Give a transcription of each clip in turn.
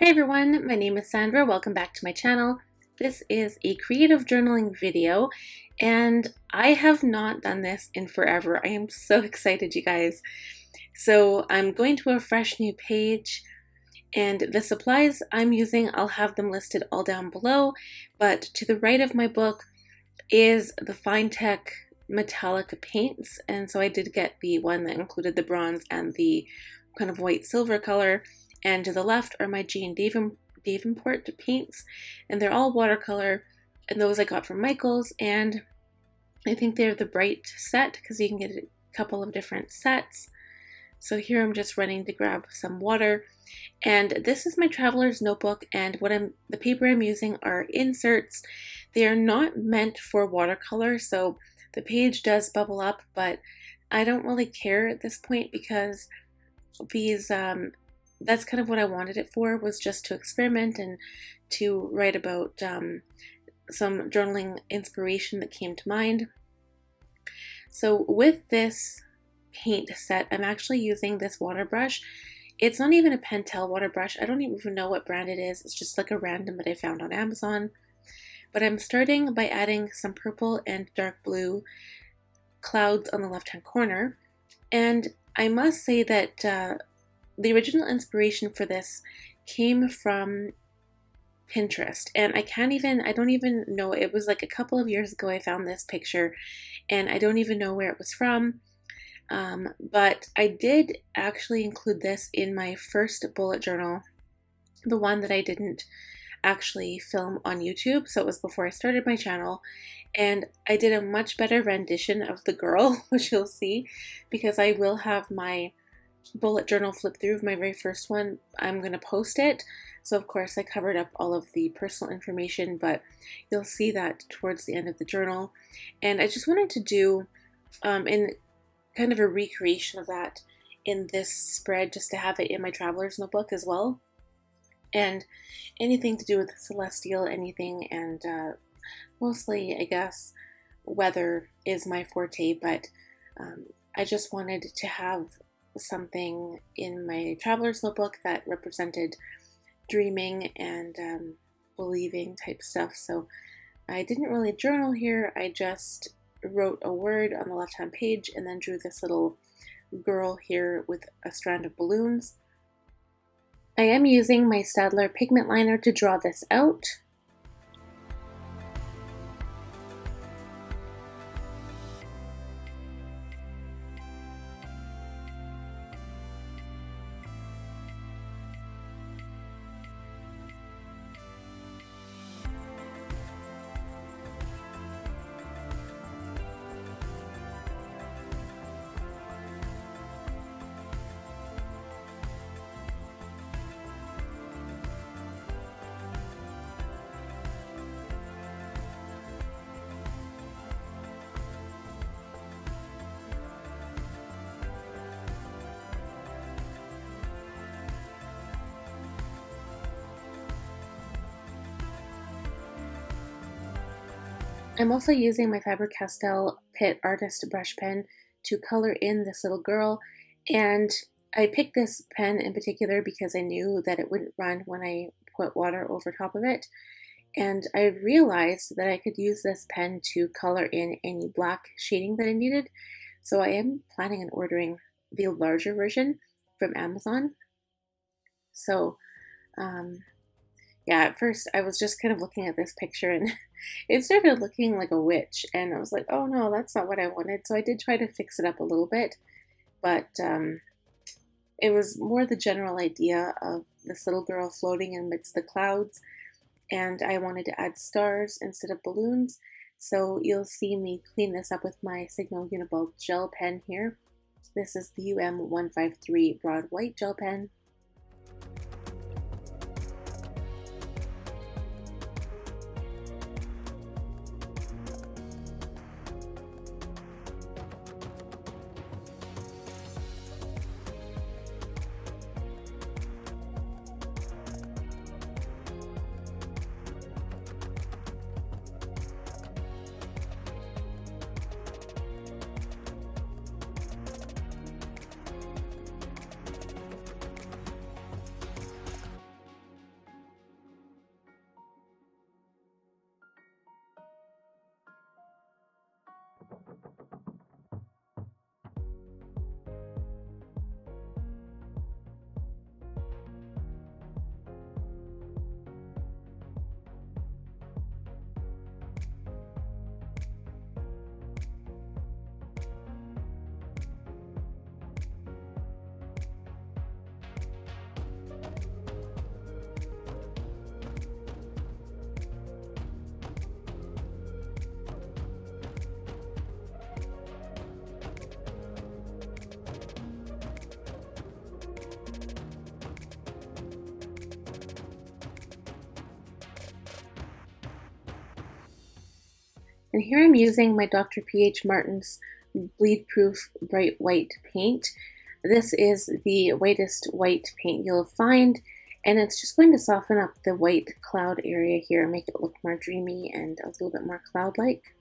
Hi everyone, my name is Sandra. Welcome back to my channel. This is a creative journaling video and I have not done this in forever. I am so excited, you guys. So I'm going to a fresh new page and the supplies I'm using, I'll have them listed all down below, but to the right of my book is the Fine Tech metallic paints, and so I did get the one that included the bronze and the kind of white silver color. And to the left are my Jane Davenport paints, and they're all watercolor, and those I got from Michael's, and I think they're the bright set because you can get a couple of different sets. So here I'm just running to grab some water, and this is my traveler's notebook, and the paper I'm using are inserts. They are not meant for watercolor, so the page does bubble up, but I don't really care at this point because these that's kind of what I wanted it for, was just to experiment and to write about some journaling inspiration that came to mind. So with this paint set, I'm actually using this water brush. It's not even a Pentel water brush. I don't even know what brand it is. It's just like a random that I found on Amazon. But I'm starting by adding some purple and dark blue clouds on the left-hand corner. And I must say that the original inspiration for this came from Pinterest, and I don't even know, it was like a couple of years ago I found this picture, and I don't even know where it was from, but I did actually include this in my first bullet journal, the one that I didn't actually film on YouTube, so it was before I started my channel, and I did a much better rendition of the girl, which you'll see, because I will have my bullet journal flip through of my very first one. I'm going to post it, so of course I covered up all of the personal information, but you'll see that towards the end of the journal. And I just wanted to do in kind of a recreation of that in this spread, just to have it in my traveler's notebook as well, and anything to do with celestial, anything, and mostly I guess weather is my forte, but I just wanted to have something in my traveler's notebook that represented dreaming and believing type stuff. So I didn't really journal here. I just wrote a word on the left hand page and then drew this little girl here with a strand of balloons. I am using my Staedtler pigment liner to draw this out. I'm also using my Faber-Castell Pitt Artist brush pen to color in this little girl, and I picked this pen in particular because I knew that it wouldn't run when I put water over top of it, and I realized that I could use this pen to color in any black shading that I needed, so I am planning on ordering the larger version from Amazon. So yeah, at first I was just kind of looking at this picture and it started looking like a witch, and I was like, oh no, that's not what I wanted. So I did try to fix it up a little bit, but it was more the general idea of this little girl floating amidst the clouds, and I wanted to add stars instead of balloons. So you'll see me clean this up with my Sigma Unibulk gel pen here. This is the UM153 Broad White gel pen. And here I'm using my Dr. P.H. Martin's Bleed Proof Bright White paint. This is the whitest white paint you'll find, and it's just going to soften up the white cloud area here, make it look more dreamy and a little bit more cloud-like.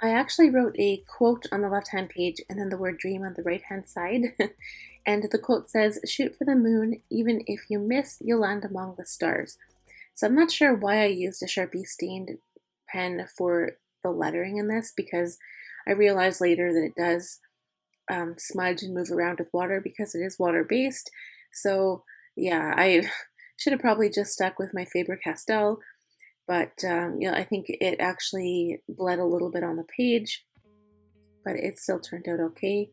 I actually wrote a quote on the left-hand page and then the word dream on the right-hand side. And the quote says, "Shoot for the moon, even if you miss, you'll land among the stars." So I'm not sure why I used a Sharpie stained pen for the lettering in this, because I realized later that it does smudge and move around with water because it is water-based. So yeah, I should have probably just stuck with my Faber-Castell. But I think it actually bled a little bit on the page, but it still turned out okay.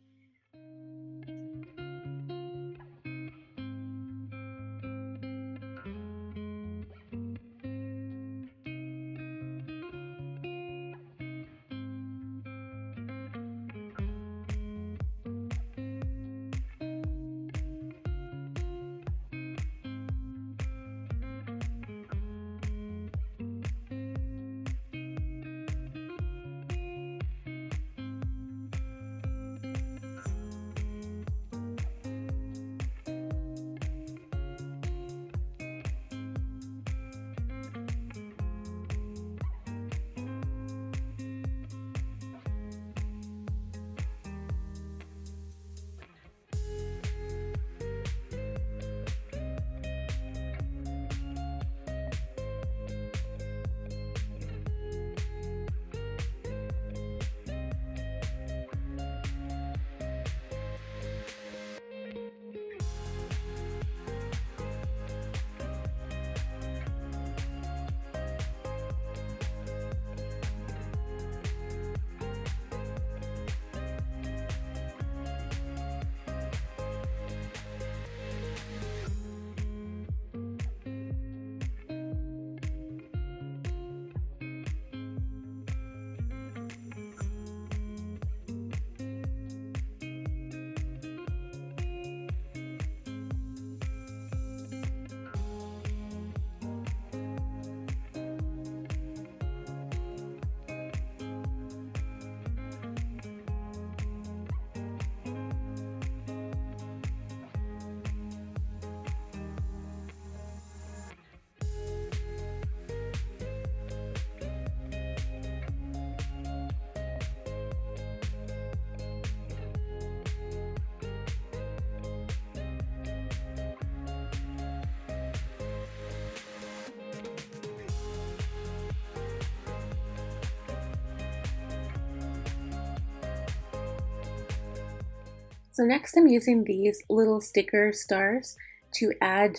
So next I'm using these little sticker stars to add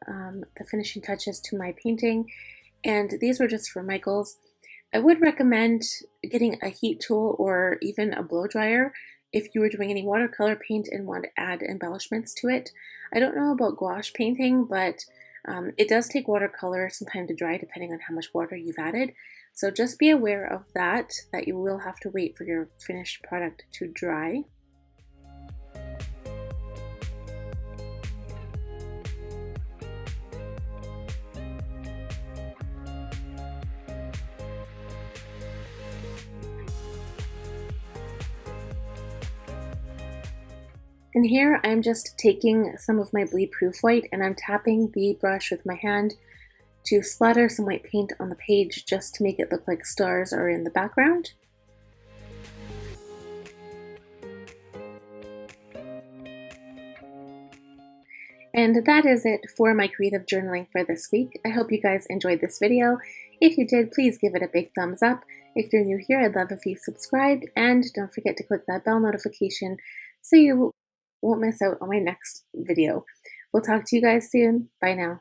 the finishing touches to my painting, and these were just for Michael's. I would recommend getting a heat tool or even a blow dryer if you were doing any watercolor paint and want to add embellishments to it. I don't know about gouache painting, but it does take watercolor some time to dry depending on how much water you've added. So just be aware of that you will have to wait for your finished product to dry. And here I'm just taking some of my bleed proof white and I'm tapping the brush with my hand to splatter some white paint on the page just to make it look like stars are in the background. And that is it for my creative journaling for this week. I hope you guys enjoyed this video. If you did, please give it a big thumbs up. If you're new here, I'd love if you subscribed, and don't forget to click that bell notification so you won't miss out on my next video. We'll talk to you guys soon. Bye now.